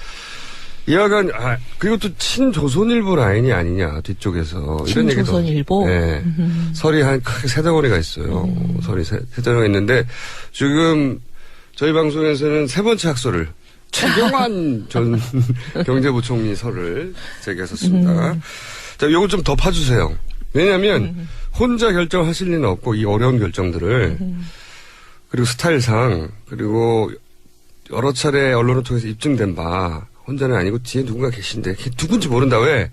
이하간 그리고 또 친조선일보 라인이 아니냐 뒤쪽에서 이런 얘기도 친조선일보? 네. 설이 한 크게 세 덩어리가 있어요. 설이 세 덩어리가 있는데 지금 저희 방송에서는 세 번째 학설을 최경환 전 경제부총리 설을 제기했었습니다. 자, 요거 좀 더 파주세요. 왜냐하면 혼자 결정하실 리는 없고 이 어려운 결정들을 그리고 스타일상 그리고 여러 차례 언론을 통해서 입증된 바 혼자는 아니고 뒤에 누군가 계신데 누군지 모른다. 왜?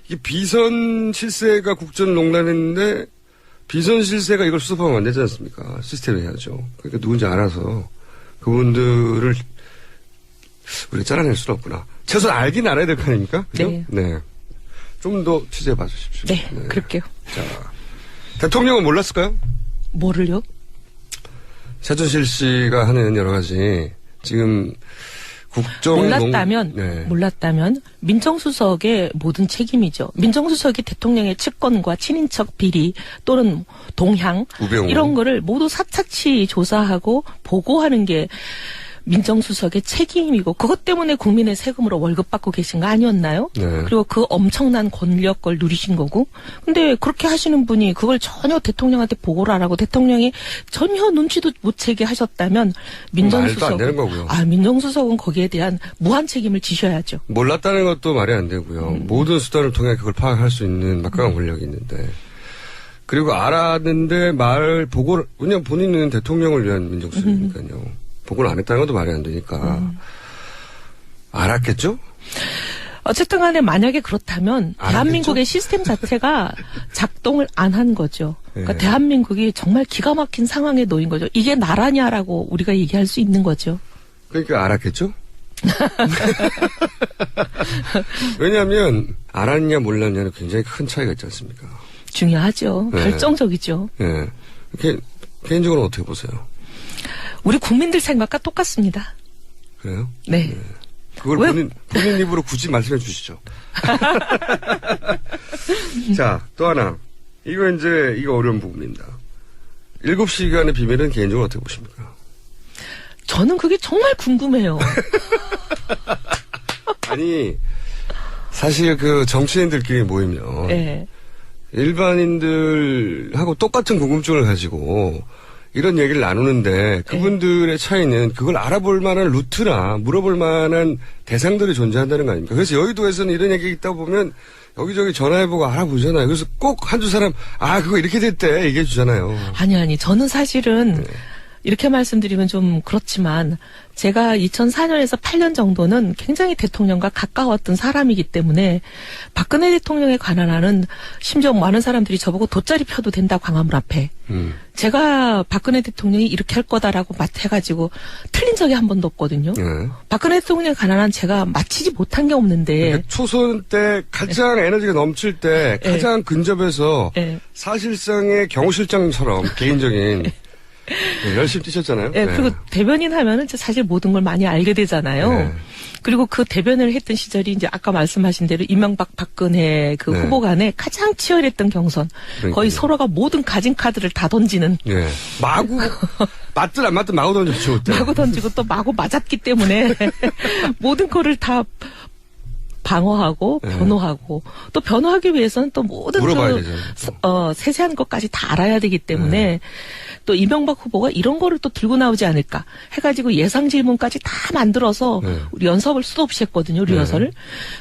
이게 비선 실세가 국정을 농단했는데 비선 실세가 이걸 수습하면 안 되지 않습니까? 시스템을 해야죠. 그러니까 누군지 알아서 그분들을 우리가 잘라낼 수는 없구나. 최소한 알긴 알아야 될 거 아닙니까? 그죠? 네. 네. 좀 더 취재해 봐 주십시오. 네, 그럴게요. 자, 대통령은 몰랐을까요? 뭐를요? 최순실 씨가 하는 여러 가지 지금 몰랐다면 민정수석의 모든 책임이죠. 민정수석이 대통령의 측근과 친인척 비리 또는 동향 우병우. 이런 거를 모두 사착치 조사하고 보고하는 게 민정수석의 책임이고 그것 때문에 국민의 세금으로 월급 받고 계신 거 아니었나요? 네. 그리고 그 엄청난 권력을 누리신 거고. 근데 그렇게 하시는 분이 그걸 전혀 대통령한테 보고를 안 하고 대통령이 전혀 눈치도 못 채게 하셨다면 민정수석 말도 안 되는 거고요. 민정수석은 거기에 대한 무한 책임을 지셔야죠. 몰랐다는 것도 말이 안 되고요. 모든 수단을 통해 그걸 파악할 수 있는 막강한 권력이 있는데. 그리고 알았는데 보고를, 왜냐면 본인은 대통령을 위한 민정수석이니까요. 보고를 안 했다는 것도 말이 안 되니까. 알았겠죠? 어쨌든 간에 만약에 그렇다면 알았겠죠? 대한민국의 시스템 자체가 작동을 안 한 거죠. 그러니까 네. 대한민국이 정말 기가 막힌 상황에 놓인 거죠. 이게 나라냐라고 우리가 얘기할 수 있는 거죠. 그러니까 알았겠죠? 왜냐하면 알았냐 몰랐냐는 굉장히 큰 차이가 있지 않습니까? 중요하죠. 네. 결정적이죠. 예. 개인적으로 어떻게 보세요? 우리 국민들 생각과 똑같습니다. 그래요? 네. 그걸 왜? 본인 입으로 굳이 말씀해 주시죠. 자, 또 하나. 이거 어려운 부분입니다. 7시간의 비밀은 개인적으로 어떻게 보십니까? 저는 그게 정말 궁금해요. 아니, 사실 정치인들끼리 모이면. 네. 일반인들하고 똑같은 궁금증을 가지고 이런 얘기를 나누는데 그분들의 차이는 그걸 알아볼 만한 루트나 물어볼 만한 대상들이 존재한다는 거 아닙니까? 그래서 여의도에서는 이런 얘기 있다 보면 여기저기 전화해보고 알아보잖아요. 그래서 꼭 한두 사람 그거 이렇게 됐대 얘기해 주잖아요. 아니 저는 사실은 이렇게 말씀드리면 좀 그렇지만 제가 2004년에서 8년 정도는 굉장히 대통령과 가까웠던 사람이기 때문에 박근혜 대통령에 관한 한은 심지어 많은 사람들이 저보고 돗자리 펴도 된다 광화문 앞에 제가 박근혜 대통령이 이렇게 할 거다라고 해가지고 틀린 적이 한 번도 없거든요. 박근혜 대통령에 관한 한 제가 마치지 못한 게 없는데 그러니까 초선 때 가장 에너지가 넘칠 때 가장 근접해서 사실상의 경호실장처럼 개인적인 열심히 뛰셨잖아요. 네, 그리고 대변인 하면은 사실 모든 걸 많이 알게 되잖아요. 네. 그리고 그 대변을 했던 시절이 이제 아까 말씀하신 대로 이명박 박근혜 그 네. 후보 간에 가장 치열했던 경선. 그러니까요. 거의 서로가 모든 가진 카드를 다 던지는. 예. 마구, 맞든 안 맞든 마구 던졌죠, 그때. 마구 던지고 또 마구 맞았기 때문에 모든 거를 다 방어하고 변호하고 또 변호하기 위해서는 또 모든 물어봐야 되잖아요. 세세한 것까지 다 알아야 되기 때문에 또 이명박 후보가 이런 거를 또 들고 나오지 않을까 해가지고 예상 질문까지 다 만들어서 우리 연습을 수도 없이 했거든요, 리허설을.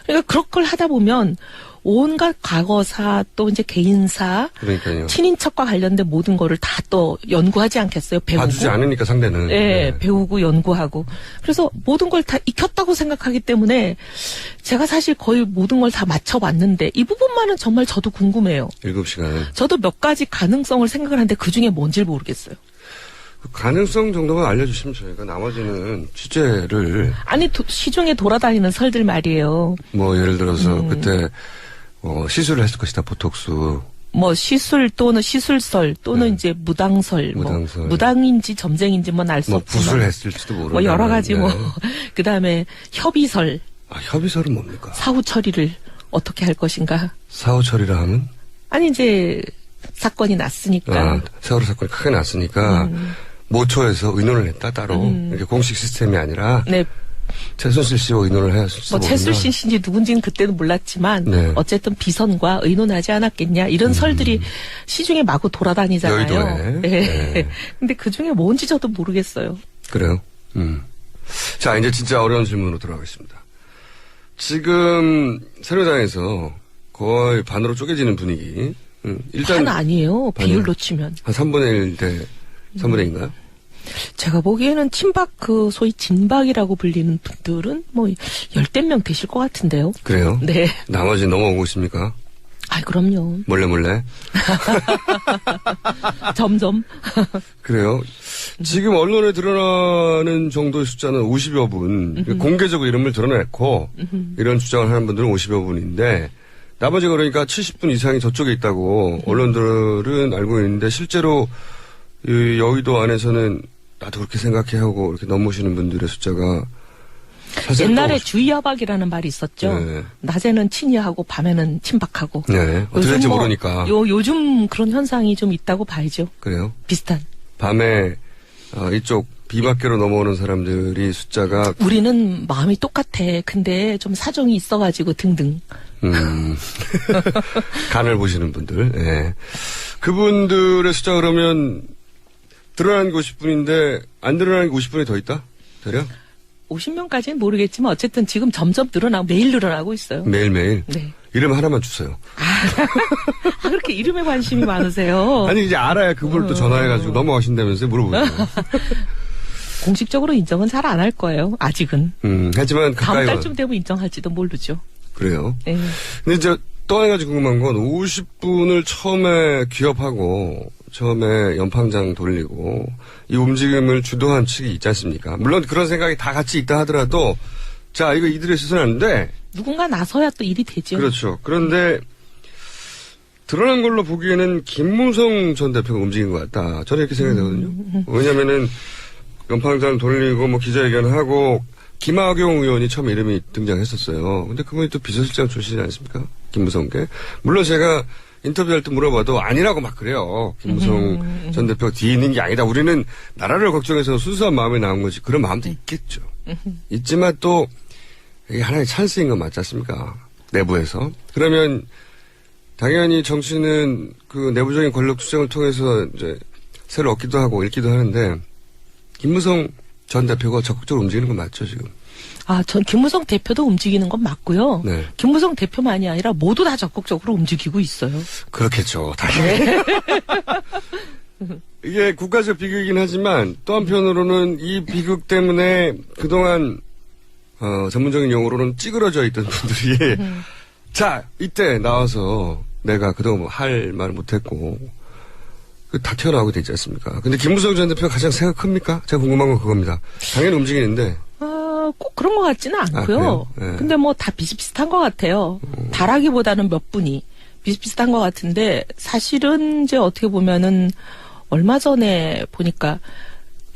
그러니까 그런 걸 하다 보면 온갖 과거사 또 이제 개인사, 그러니까요. 친인척과 관련된 모든 거를 다 또 연구하지 않겠어요? 배우고. 봐주지 않으니까 상대는. 네, 배우고 연구하고. 그래서 모든 걸 다 익혔다고 생각하기 때문에 제가 사실 거의 모든 걸 다 맞춰봤는데 이 부분만은 정말 저도 궁금해요. 7시간. 저도 몇 가지 가능성을 생각을 하는데 그중에 뭔지를 모르겠어요. 그 가능성 정도만 알려주시면 저희가 나머지는 취재를. 아니, 시중에 돌아다니는 설들 말이에요. 뭐 예를 들어서 그때 시술을 했을 것이다, 보톡스. 뭐 시술 또는 시술설 또는 이제 무당설, 무당설. 뭐 무당인지 점쟁인지 뭐 알 수 뭐 없지만 붓을 했을지도 모르는. 뭐 여러 가지 뭐 그다음에 협의설, 협의설은 뭡니까? 사후 처리를 어떻게 할 것인가? 사후 처리라 하면? 아니 이제 사건이 났으니까 세월호 사건이 크게 났으니까 모처에서 의논을 했다 따로 이렇게 공식 시스템이 아니라 네. 최순실 씨와 의논을 했을 수 뭐 최순실 씨인지 누군지는 그때는 몰랐지만 네. 어쨌든 비선과 의논하지 않았겠냐 이런 설들이 시중에 마구 돌아다니잖아요. 여의도에. 네. 네. 근데 그 중에 뭔지 저도 모르겠어요. 그래요? 자, 이제 진짜 어려운 질문으로 들어가겠습니다. 지금 새누리당에서 거의 반으로 쪼개지는 분위기. 일단 반 아니에요. 반이요? 비율로 치면. 한 3분의 1 대 3분의 2인가요? 제가 보기에는 친박 소위 진박이라고 불리는 분들은 뭐 10명 되실 것 같은데요. 그래요? 네. 나머지 넘어오고 있습니까? 아, 그럼요. 몰래. 점점. 그래요? 지금 언론에 드러나는 정도의 숫자는 50여 분. 공개적으로 이름을 드러냈고, 이런 주장을 하는 분들은 50여 분인데, 나머지가 그러니까 70분 이상이 저쪽에 있다고 언론들은 알고 있는데, 실제로 이 여의도 안에서는 나도 그렇게 생각해 하고 이렇게 넘으시는 분들의 숫자가 사실 옛날에 주의야박이라는 말이 있었죠. 네. 낮에는 친이하고 밤에는 친박하고. 네. 어떻게 될지 모르니까. 요즘 그런 현상이 좀 있다고 봐야죠. 그래요? 비슷한. 밤에 이쪽 비박계로 넘어오는 사람들이 숫자가 우리는 마음이 똑같아. 근데 좀 사정이 있어가지고 등등. 간을 보시는 분들. 예. 그분들의 숫자 그러면 드러난 게 50분인데 안 드러난 게 50분이 더 있다? 대략? 50명까지는 모르겠지만 어쨌든 지금 점점 늘어나고 매일 늘어나고 있어요. 매일매일? 네. 이름 하나만 주세요. 아, 그렇게 이름에 관심이 많으세요. 아니 이제 알아야 그걸 또 전화해가지고 넘어가신다면서 물어보세요. 공식적으로 인정은 잘 안 할 거예요. 아직은. 하지만 다음 가까이 달쯤 되면 인정할지도 모르죠. 그래요. 네. 근데 이제 또 한 가지 궁금한 건 50분을 처음에 기업하고 처음에 연판장 돌리고 이 움직임을 주도한 측이 있지 않습니까? 물론 그런 생각이 다 같이 있다 하더라도 자 이거 이들의 시선은 안 돼. 누군가 나서야 또 일이 되죠. 그렇죠. 그런데 드러난 걸로 보기에는 김무성 전 대표가 움직인 것 같다. 저는 이렇게 생각되거든요. 왜냐면은 연판장 돌리고 뭐 기자회견하고 김학용 의원이 처음 이름이 등장했었어요. 근데 그분이 또 비서실장 출신이지 않습니까? 김무성께. 물론 제가 인터뷰할 때 물어봐도 아니라고 막 그래요. 김무성 전 대표가 뒤에 있는 게 아니다. 우리는 나라를 걱정해서 순수한 마음에 나온 거지. 그런 마음도 있겠죠. 있지만 또 이게 하나의 찬스인 건 맞지 않습니까? 내부에서. 그러면 당연히 정치는 그 내부적인 권력 투쟁을 통해서 이제 새를 얻기도 하고 잃기도 하는데 김무성 전 대표가 적극적으로 움직이는 건 맞죠, 지금? 아, 전 김무성 대표도 움직이는 건 맞고요. 네. 김무성 대표만이 아니라 모두 다 적극적으로 움직이고 있어요. 그렇겠죠. 당연히. 이게 국가적 비극이긴 하지만 또 한편으로는 이 비극 때문에 그동안 전문적인 용어로는 찌그러져 있던 분들이 자 이때 나와서 내가 그동안 뭐 할 말 못했고 다 튀어나오게 되지 않습니까? 근데 김무성 전 대표가 가장 새가 큽니까? 제가 궁금한 건 그겁니다. 당연히 움직이는데 꼭 그런 것 같지는 않고요. 그래요? 네. 근데 뭐 다 비슷비슷한 것 같아요. 다라기보다는 몇 분이 비슷비슷한 것 같은데 사실은 이제 어떻게 보면은 얼마 전에 보니까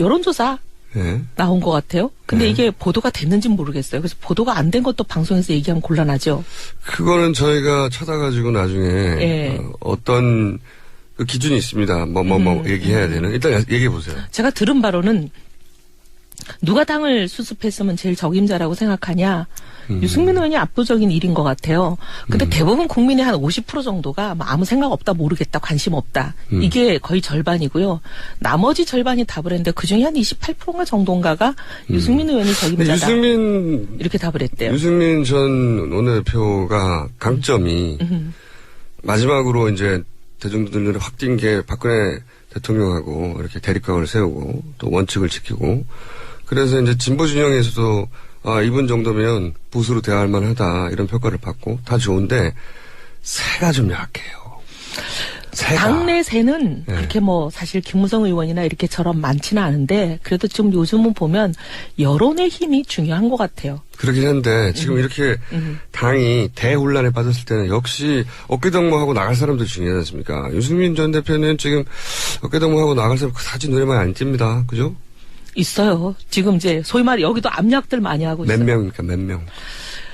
여론조사 네. 나온 것 같아요. 근데 네. 이게 보도가 됐는지는 모르겠어요. 그래서 보도가 안 된 것도 방송에서 얘기하면 곤란하죠. 그거는 저희가 찾아가지고 나중에 예. 어떤 그 기준이 있습니다. 얘기해야 되는. 일단 얘기해 보세요. 제가 들은 바로는 누가 당을 수습했으면 제일 적임자라고 생각하냐. 유승민 의원이 압도적인 일인 것 같아요. 근데 대부분 국민의 한 50% 정도가 뭐 아무 생각 없다, 모르겠다, 관심 없다. 이게 거의 절반이고요. 나머지 절반이 답을 했는데 그중에 한 28% 정도인가가 유승민 의원이 적임자다. 이렇게 답을 했대요. 유승민 전 원내대표가 강점이 마지막으로 이제 대중들 눈에 확 띈 게 박근혜 대통령하고 이렇게 대립각을 세우고 또 원칙을 지키고 그래서 이제 진보 진영에서도 이분 정도면 보수로 대화할 만하다 이런 평가를 받고 다 좋은데 새가 좀 약해요. 새가. 당내 새는 네. 그렇게 뭐 사실 김무성 의원이나 이렇게처럼 많지는 않은데 그래도 좀 요즘은 보면 여론의 힘이 중요한 것 같아요. 그렇긴 한데 지금 이렇게 당이 대혼란에 빠졌을 때는 역시 어깨동무하고 나갈 사람들 중요하지 않습니까? 유승민 전 대표는 지금 어깨동무하고 나갈 사람 그다지 눈에 많이 안 띕니다. 그죠? 있어요. 지금 이제 소위 말해 여기도 압력들 많이 하고 있어요. 몇 명입니까? 몇 명?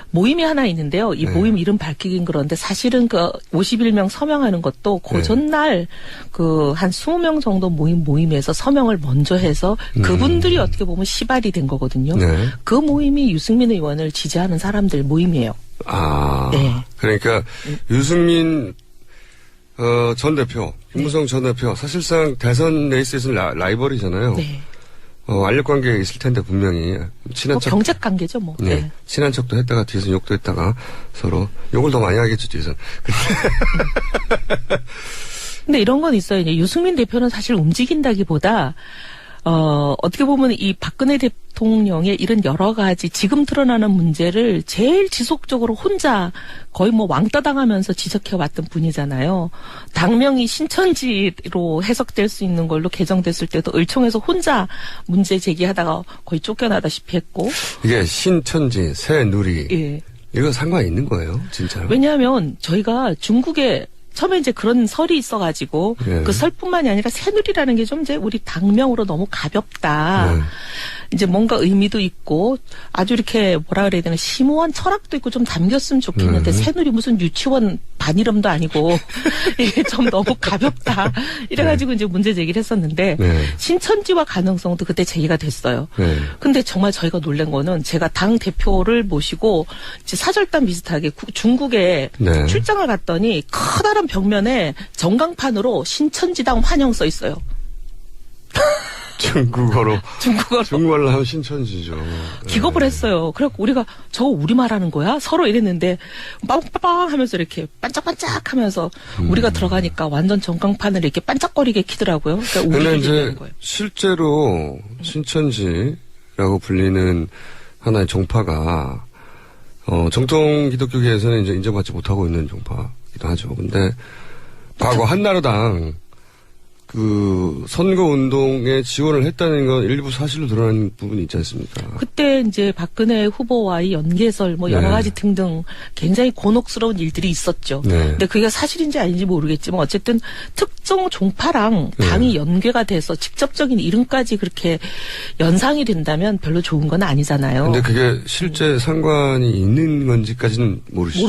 모임이 하나 있는데요. 이 네. 모임 이름 밝히긴 그런데 사실은 그 51명 서명하는 것도 그 전날 그 한 20명 정도 모임에서 서명을 먼저 해서 그분들이 어떻게 보면 시발이 된 거거든요. 네. 그 모임이 유승민 의원을 지지하는 사람들 모임이에요. 아. 네. 그러니까 유승민 전 대표, 김무성 전 대표 사실상 대선 레이스에서는 라이벌이잖아요. 네. 알력 관계에 있을 텐데 분명히 친한 척. 경제 관계죠, 뭐. 네. 네. 친한 척도 했다가 뒤에서 욕도 했다가 서로 욕을 더 많이 하겠죠, 뒤에서. 근데 이런 건 있어요. 이제 유승민 대표는 사실 움직인다기보다 어떻게 보면 이 박근혜 대통령의 이런 여러 가지 지금 드러나는 문제를 제일 지속적으로 혼자 거의 뭐 왕따 당하면서 지적해왔던 분이잖아요. 당명이 신천지로 해석될 수 있는 걸로 개정됐을 때도 을총에서 혼자 문제 제기하다가 거의 쫓겨나다시피 했고. 이게 신천지, 새누리. 예. 이거 상관이 있는 거예요, 진짜로? 왜냐하면 저희가 중국에 처음에 이제 그런 설이 있어가지고 예. 그 설뿐만이 아니라 새누리라는 게 좀 이제 우리 당명으로 너무 가볍다. 네. 이제 뭔가 의미도 있고 아주 이렇게 뭐라 그래야 되나 심오한 철학도 있고 좀 담겼으면 좋겠는데 새누리 무슨 유치원 반 이름도 아니고 이게 좀 너무 가볍다. 이래가지고 이제 문제 제기를 했었는데 네. 신천지화 가능성도 그때 제기가 됐어요. 네. 근데 정말 저희가 놀란 거는 제가 당 대표를 모시고 이제 사절단 비슷하게 중국에 네. 출장을 갔더니 커다란 벽면에 전광판으로 신천지당 환영 써 있어요. 중국어로. 중국어로. 중국말로 하면 신천지죠. 기겁을 했어요. 그래갖고 우리가 저거 우리말 하는 거야? 서로 이랬는데 빵빵 하면서 이렇게 반짝반짝 하면서 우리가 들어가니까 완전 전광판을 이렇게 반짝거리게 키더라고요. 그러니까 근데 우리를 이제 얘기하는 거예요. 실제로 신천지라고 불리는 하나의 종파가 정통 기독교계에서는 이제 인정받지 못하고 있는 종파이기도 하죠. 근데 과거 한나라당 그 선거운동에 지원을 했다는 건 일부 사실로 드러난 부분이 있지 않습니까? 그때 이제 박근혜 후보와의 연계설 뭐 여러 네. 가지 등등 굉장히 곤혹스러운 일들이 있었죠. 네. 근데 그게 사실인지 아닌지 모르겠지만 어쨌든 특정 종파랑 네. 당이 연계가 돼서 직접적인 이름까지 그렇게 연상이 된다면 별로 좋은 건 아니잖아요. 근데 그게 실제 상관이 있는 건지까지는 모르시죠?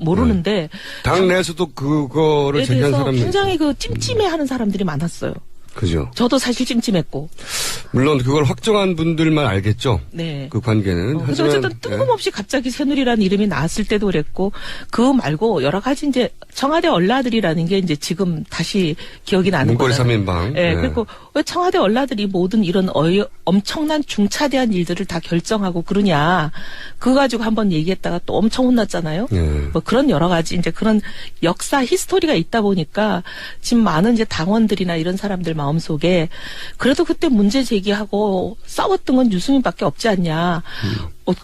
모르는데 당 내에서도 그거를 에 제기한 대해서 사람이 굉장히 그 찜찜해하는 사람들이 많았어요. 그죠. 저도 사실 찜찜했고. 물론 그걸 확정한 분들만 알겠죠. 네. 그 관계는. 근데 하지만 어쨌든 뜬금없이 갑자기 새누리라는 이름이 나왔을 때도 그랬고, 그거 말고 여러 가지 이제 청와대 얼라들이라는 게 이제 지금 다시 기억이 나는 문고리 거잖아요. 3인방. 예, 그리고 왜 청와대 얼라들이 모든 이런 엄청난 중차대한 일들을 다 결정하고 그러냐. 그거 가지고 한번 얘기했다가 또 엄청 혼났잖아요. 예. 뭐 그런 여러 가지 이제 그런 역사 히스토리가 있다 보니까 지금 많은 이제 당원들이나 이런 사람들 마음속에 그래도 그때 문제 제기하고 싸웠던 건 유승민밖에 없지 않냐.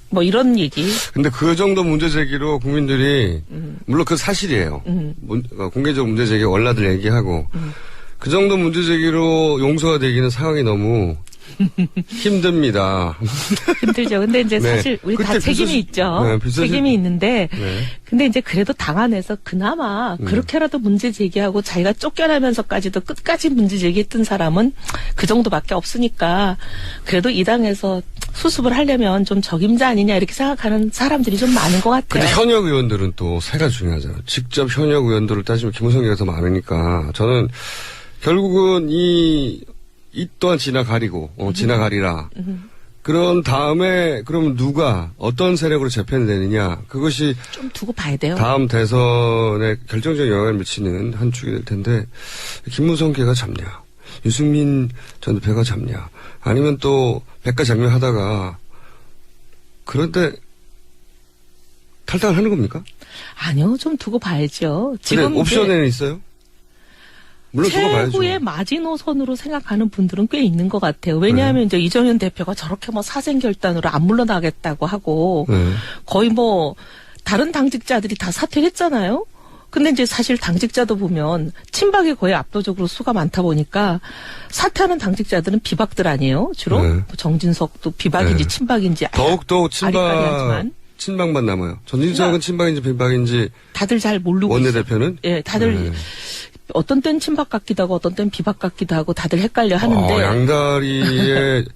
뭐 이런 얘기. 근데 그 정도 문제 제기로 국민들이 물론 그 사실이에요. 공개적 문제 제기 얼라들 얘기하고 그 정도 문제 제기로 용서가 되기는 상황이 너무 힘듭니다. 힘들죠. 근데 이제 네. 사실 우리 다 그때 책임이 비서실- 있죠. 네, 비서실- 책임이 있는데 네. 근데 이제 그래도 당 안에서 그나마 그렇게라도 문제 제기하고 자기가 쫓겨나면서까지도 끝까지 문제 제기했던 사람은 그 정도밖에 없으니까 그래도 이 당에서 수습을 하려면 좀 적임자 아니냐 이렇게 생각하는 사람들이 좀 많은 것 같아요. 근데 현역 의원들은 또 새가 중요하잖아요. 직접 현역 의원들을 따지면 김무성이가 더 많으니까 저는 결국은 이 또한 지나가리고 지나가리라. 그런 다음에 그러면 누가 어떤 세력으로 재편이 되느냐 그것이 좀 두고 봐야 돼요. 다음 대선에 결정적인 영향을 미치는 한 축이 될 텐데 김무성계가 잡냐 유승민 전 대표가 잡냐 아니면 또 백가장명하다가 그런데 탈당을 하는 겁니까? 아니요, 좀 두고 봐야죠. 근데 지금 옵션에는 있어요? 물론 두고 봐야죠. 최고의 마지노선으로 생각하는 분들은 꽤 있는 것 같아요. 왜냐하면 이제 이정현 대표가 저렇게 뭐 사생결단으로 안 물러나겠다고 하고 네. 거의 뭐 다른 당직자들이 다 사퇴를 했잖아요. 근데 이제 사실 당직자도 보면 친박이 거의 압도적으로 수가 많다 보니까 사퇴하는 당직자들은 비박들 아니에요, 주로? 네. 뭐 정진석도 비박인지 네. 친박인지 더욱더 아리까리하지만 친박만 남아요. 전진석은 친박인지 비박인지 다들 잘 모르고 원내대표는? 예, 다들 어떤 땐 친박 같기도 하고 어떤 땐 비박 같기도 하고 다들 헷갈려 하는데 양다리의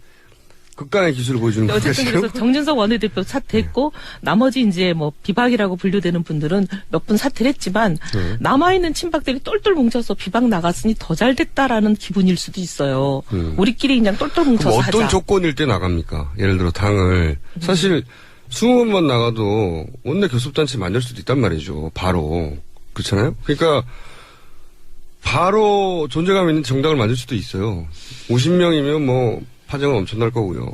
극강의 기술을 보여주는 거예요. 어쨌든 그래서 정진석 원내대표 사퇴했고 나머지 이제 뭐 비박이라고 분류되는 분들은 몇 분 사퇴를 했지만 남아있는 친박들이 똘똘 뭉쳐서 비박 나갔으니 더 잘 됐다라는 기분일 수도 있어요. 우리끼리 그냥 똘똘 뭉쳐서 그럼 하자. 어떤 조건일 때 나갑니까? 예를 들어 당을 사실 20번만 나가도 원내 교섭단체 만들 수도 있단 말이죠. 바로 그렇잖아요. 그러니까 바로 존재감 있는 정당을 만들 수도 있어요. 50명이면 뭐 파장은 엄청날 거고요.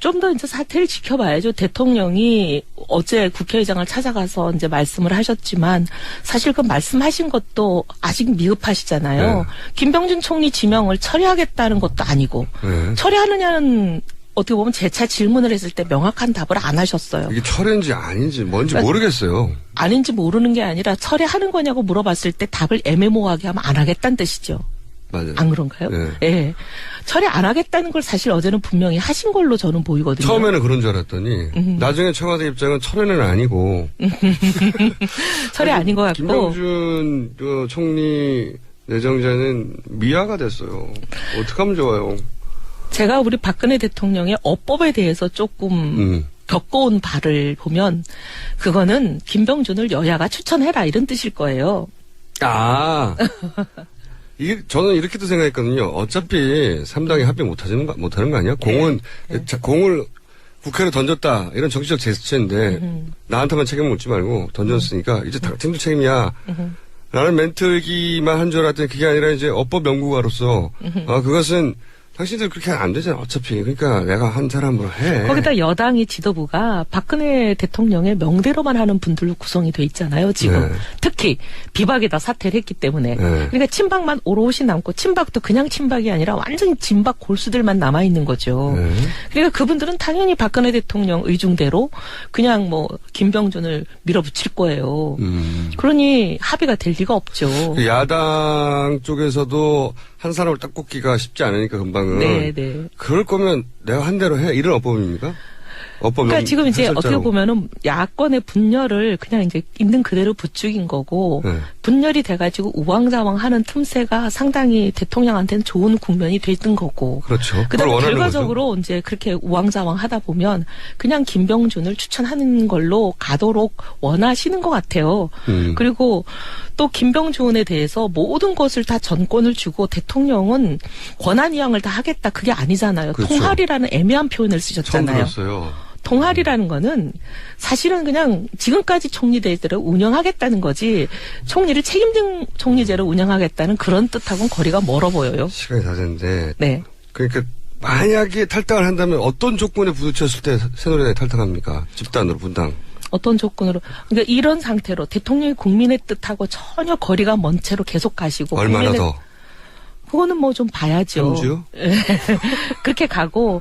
좀 더 이제 사태를 지켜봐야죠. 대통령이 어제 국회의장을 찾아가서 이제 말씀을 하셨지만 사실 그 말씀하신 것도 아직 미흡하시잖아요. 네. 김병준 총리 지명을 처리하겠다는 것도 아니고 네. 처리하느냐는 어떻게 보면 재차 질문을 했을 때 명확한 답을 안 하셨어요. 이게 철회인지 아닌지 뭔지 그러니까 모르겠어요. 아닌지 모르는 게 아니라 처리하는 거냐고 물어봤을 때 답을 애매모호하게 하면 안 하겠다는 뜻이죠. 맞아요. 안 그런가요? 네. 예. 처리 안 하겠다는 걸 사실 어제는 분명히 하신 걸로 저는 보이거든요. 처음에는 그런 줄 알았더니 나중에 청와대 입장은 철회는 아니고 처리 아닌 것 같고. 김병준 그 총리 내정자는 미아가 됐어요. 어떡하면 좋아요. 제가 우리 박근혜 대통령의 어법에 대해서 조금 겪어온 바를 보면 그거는 김병준을 여야가 추천해라 이런 뜻일 거예요. 아. 이게 저는 이렇게도 생각했거든요. 어차피 3당이 합의 못하는 거 아니야? 공은 공을 국회로 던졌다 이런 정치적 제스처인데 나한테만 책임 묻지 말고 던졌으니까 이제 당신도 책임이야. 라는 멘트기만 한 줄 알았더니 그게 아니라 이제 어법 연구가로서 그것은 당신들 그렇게 안 되잖아 어차피. 그러니까 내가 한 사람으로 해. 거기다 여당의 지도부가 박근혜 대통령의 명대로만 하는 분들로 구성이 돼 있잖아요. 지금 네. 특히 비박에다 사퇴를 했기 때문에. 네. 그러니까 친박만 오롯이 남고 친박도 그냥 친박이 아니라 완전히 진박 골수들만 남아 있는 거죠. 네. 그러니까 그분들은 당연히 박근혜 대통령 의중대로 그냥 뭐 김병준을 밀어붙일 거예요. 그러니 합의가 될 리가 없죠. 야당 쪽에서도 한 사람을 딱 꼽기가 쉽지 않으니까 금방은. 네, 네. 그럴 거면 내가 한 대로 해. 이런 어법입니까? 어법 그러니까 지금 이제 해설자로. 어떻게 보면은 야권의 분열을 그냥 이제 있는 그대로 부추긴 거고 네. 분열이 돼가지고 우왕좌왕하는 틈새가 상당히 대통령한테는 좋은 국면이 됐던 거고. 그렇죠. 그걸 그다음에 원하는 결과적으로 이제 그렇게 우왕좌왕하다 보면 그냥 김병준을 추천하는 걸로 가도록 원하시는 것 같아요. 그리고 또 김병준에 대해서 모든 것을 다 전권을 주고 대통령은 권한이양을 다 하겠다 그게 아니잖아요. 그렇죠. 통할이라는 애매한 표현을 처음 쓰셨잖아요. 들었어요. 통할이라는 거는 사실은 그냥 지금까지 총리대대로 운영하겠다는 거지 총리를 책임진 총리제로 운영하겠다는 그런 뜻하고는 거리가 멀어 보여요. 시간이 다 됐는데. 네. 그러니까 만약에 탈당을 한다면 어떤 조건에 부딪혔을 때 새누리당이 탈당합니까? 집단으로 분당. 어떤 조건으로. 그러니까 이런 상태로 대통령이 국민의 뜻하고 전혀 거리가 먼 채로 계속 가시고. 얼마나 더? 그거는 뭐 좀 봐야죠. 현주? 그렇게 가고.